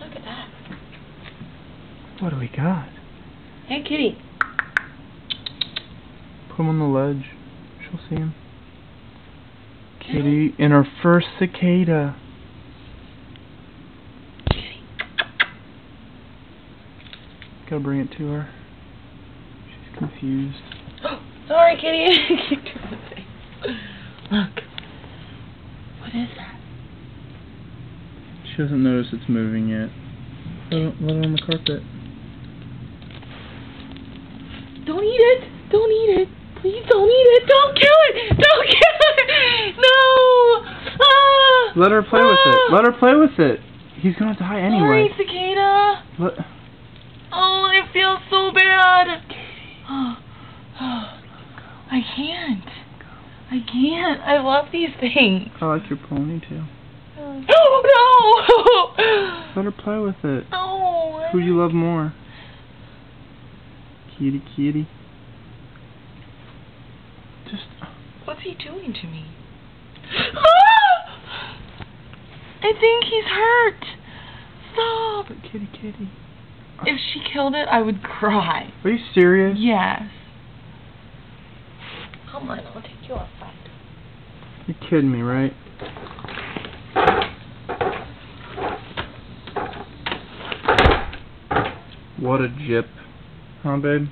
Look at that. What do we got? Hey, kitty. Put him on the ledge. She'll see him. Kitty, and our first cicada. Kitty. Gotta bring it to her. She's confused. Sorry, kitty. Look. What is that? She doesn't notice it's moving yet. Let it on the carpet. Don't eat it. Don't eat it. Please don't eat it. Don't kill it. Don't kill it. No. Ah. Let her play with it. Let her play with it. He's gonna die anyway. Sorry, cicada. Oh, it feels so bad. I can't. I can't. I love these things. I like your ponytail. Oh, no. Let her play with it. No. Who do you love more? Kitty, kitty. Just. What's he doing to me? I think he's hurt. Stop. But kitty, kitty. If she killed it, I would cry. Are you serious? Yes. Come on, I'll take you outside. You're kidding me, right? What a jip. Huh, babe?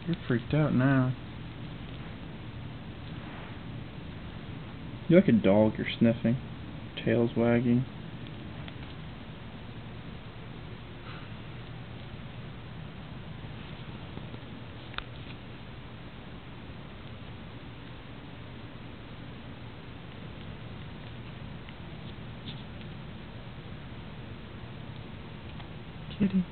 You're freaked out now. You're like a dog. You're sniffing. Tail's wagging. Kitty.